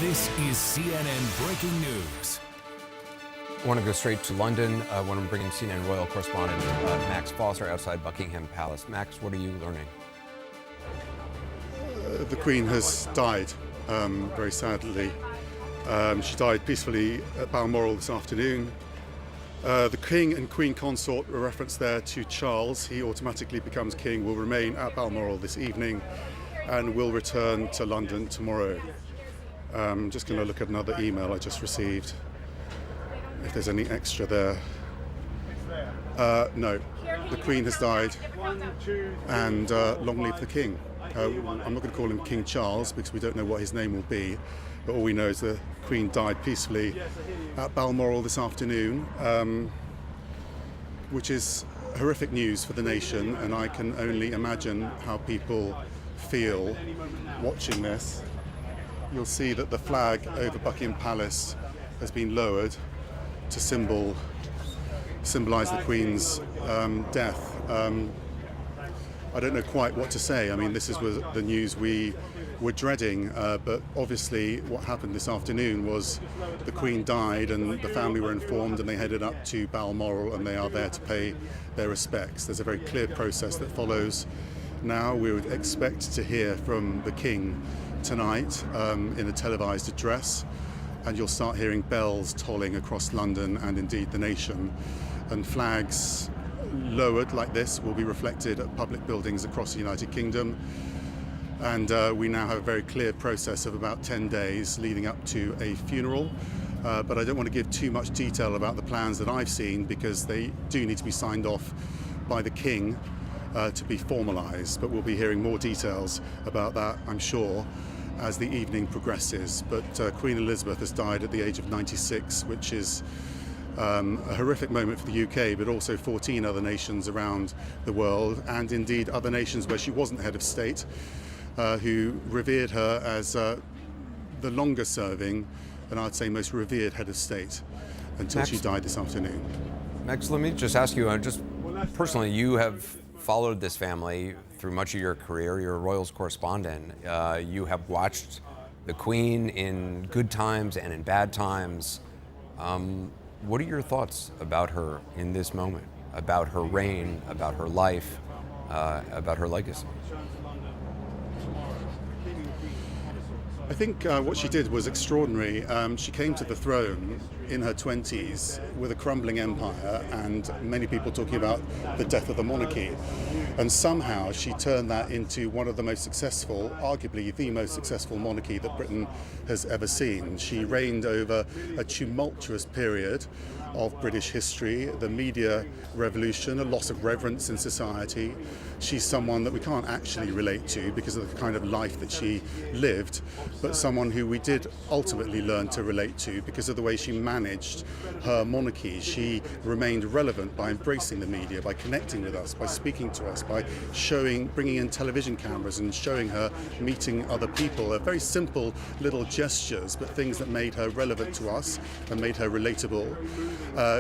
This is CNN Breaking News. I want to go straight to London. I want to bring in CNN royal correspondent Max Foster outside Buckingham Palace. Max, what are you learning? The Queen has died, very sadly. She died peacefully at Balmoral this afternoon. The King and Queen Consort were referenced there to Charles. He automatically becomes King, will remain at Balmoral this evening and will return to London tomorrow. I'm just going to look at another email I just received, if there's any extra there. No, the Queen has died, and long live the King. I'm not going to call him King Charles because we don't know what his name will be, but all we know is the Queen died peacefully at Balmoral this afternoon, which is horrific news for the nation, and I can only imagine how people feel watching this. You'll see that the flag over Buckingham Palace has been lowered to symbolise the Queen's death. I don't know quite what to say. I mean, this was the news we were dreading, but obviously what happened this afternoon was the Queen died and the family were informed and they headed up to Balmoral and they are there to pay their respects. There's a very clear process that follows now. We would expect to hear from the King tonight in a televised address, and you'll start hearing bells tolling across London and indeed the nation, and flags lowered like this will be reflected at public buildings across the United Kingdom. And we now have a very clear process of about 10 days leading up to a funeral. But I don't want to give too much detail about the plans that I've seen because they do need to be signed off by the King to be formalised. But we'll be hearing more details about that, I'm sure, as the evening progresses. But Queen Elizabeth has died at the age of 96, which is a horrific moment for the UK, but also 14 other nations around the world, and indeed other nations where she wasn't head of state, who revered her as the longest serving, and I'd say most revered head of state until she died this afternoon. Max, let me just ask you, just personally, you have followed this family through much of your career. You're a royals correspondent. You have watched the Queen in good times and in bad times. What are your thoughts about her in this moment, about her reign, about her life, about her legacy? I think what she did was extraordinary. She came to the throne in her 20s with a crumbling empire and many people talking about the death of the monarchy. And somehow she turned that into one of the most successful, arguably the most successful monarchy that Britain has ever seen. She reigned over a tumultuous period of British history, the media revolution, a loss of reverence in society. She's someone that we can't actually relate to because of the kind of life that she lived, but someone who we did ultimately learn to relate to because of the way she managed her monarchy. She remained relevant by embracing the media, by connecting with us, by speaking to us, by bringing in television cameras and showing her meeting other people. Very simple little gestures, but things that made her relevant to us and made her relatable.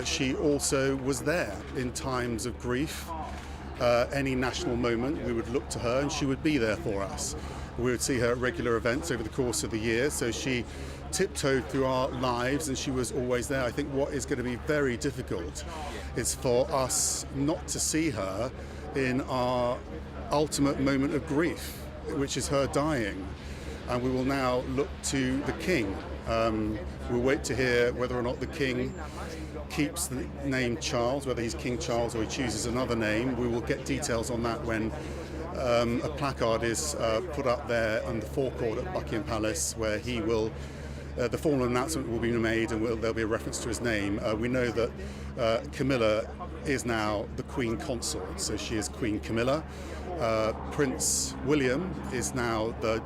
She also was there in times of grief. Any national moment, we would look to her and she would be there for us. We would see her at regular events over the course of the year, so she tiptoed through our lives and she was always there. I think what is going to be very difficult is for us not to see her in our ultimate moment of grief, which is her dying. And we will now look to the King. We'll wait to hear whether or not the King keeps the name Charles, whether he's King Charles or he chooses another name. We will get details on that when a placard is put up there on the forecourt at Buckingham Palace, where he will, the formal announcement will be made and there'll be a reference to his name. We know that Camilla is now the Queen Consort, so she is Queen Camilla. Prince William is now the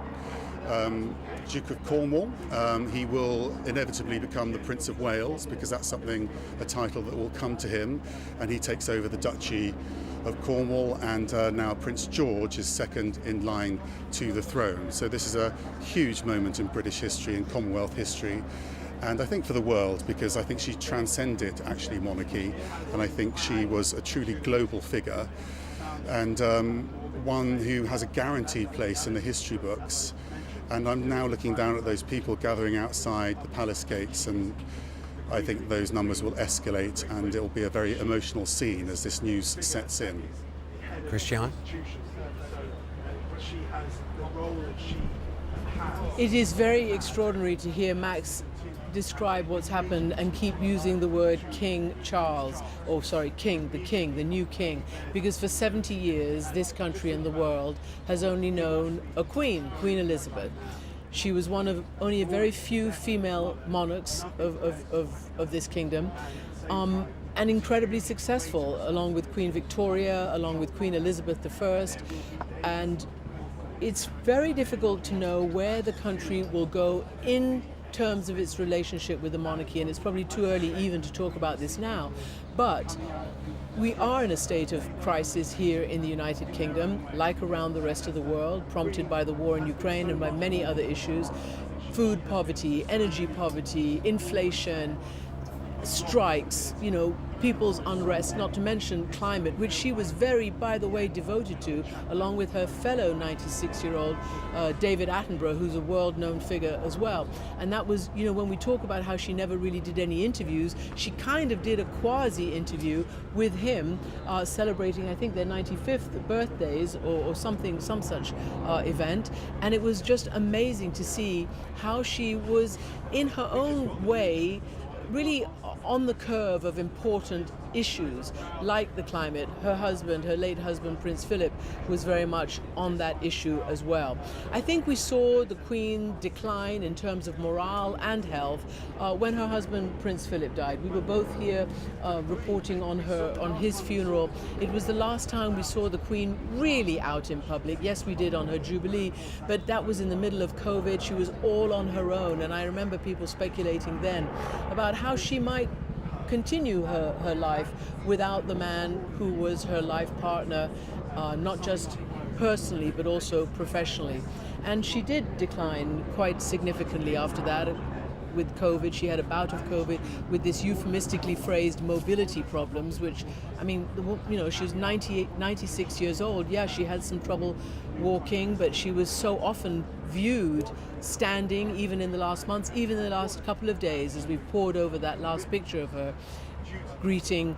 Duke of Cornwall. He will inevitably become the Prince of Wales because that's a title that will come to him, and he takes over the Duchy of Cornwall, and now Prince George is second in line to the throne. So this is a huge moment in British history and Commonwealth history, and I think for the world, because I think she transcended actually monarchy, and I think she was a truly global figure, and one who has a guaranteed place in the history books. And I'm now looking down at those people gathering outside the palace gates, and I think those numbers will escalate, and it will be a very emotional scene as this news sets in. Christiane? It is very extraordinary to hear Max describe what's happened and keep using the word King Charles, or sorry, the new king, because for 70 years this country and the world has only known a queen, Queen Elizabeth. She was one of only a very few female monarchs of this kingdom, and incredibly successful, along with Queen Victoria, along with Queen Elizabeth I, and it's very difficult to know where the country will go in terms of its relationship with the monarchy, and it's probably too early even to talk about this now. But we are in a state of crisis here in the United Kingdom, like around the rest of the world, prompted by the war in Ukraine and by many other issues. Food poverty, energy poverty, inflation, strikes, people's unrest, not to mention climate, which she was very, by the way, devoted to, along with her fellow 96-year-old David Attenborough, who's a world-known figure as well. And that was, when we talk about how she never really did any interviews, she kind of did a quasi-interview with him, celebrating, I think, their 95th birthdays or something, some such event. And it was just amazing to see how she was, in her own way, really on the curve of important issues like the climate. Her late husband, Prince Philip, was very much on that issue as well. I think we saw the Queen decline in terms of morale and health when her husband, Prince Philip, died. We were both here reporting on his funeral. It was the last time we saw the Queen really out in public. Yes, we did on her Jubilee, but that was in the middle of COVID. She was all on her own, and I remember people speculating then about how she might continue her life without the man who was her life partner, not just personally but also professionally. And she did decline quite significantly after that with COVID. She had a bout of COVID with this euphemistically phrased mobility problems, which, she was 96 years old. Yeah, she had some trouble walking, but she was so often viewed standing, even in the last months, even in the last couple of days, as we pored over that last picture of her greeting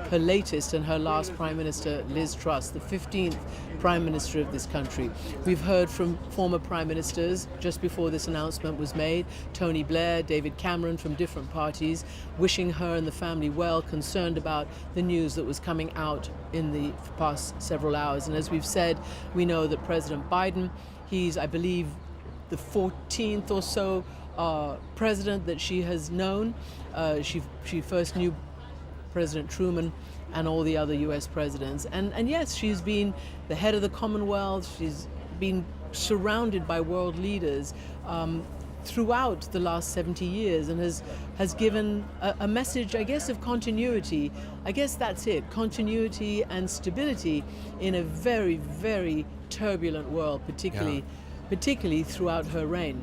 her latest and her last Prime Minister, Liz Truss, the 15th Prime Minister of this country. We've heard from former Prime Ministers just before this announcement was made, Tony Blair, David Cameron, from different parties, wishing her and the family well, concerned about the news that was coming out in the past several hours. And as we've said, we know that President Biden, he's, I believe, the 14th or so president that she has known. She first knew President Truman and all the other US presidents. And yes, she's been the head of the Commonwealth. She's been surrounded by world leaders throughout the last 70 years and has given a message, I guess, of continuity. I guess that's it, continuity and stability in a very, very turbulent world, particularly throughout her reign.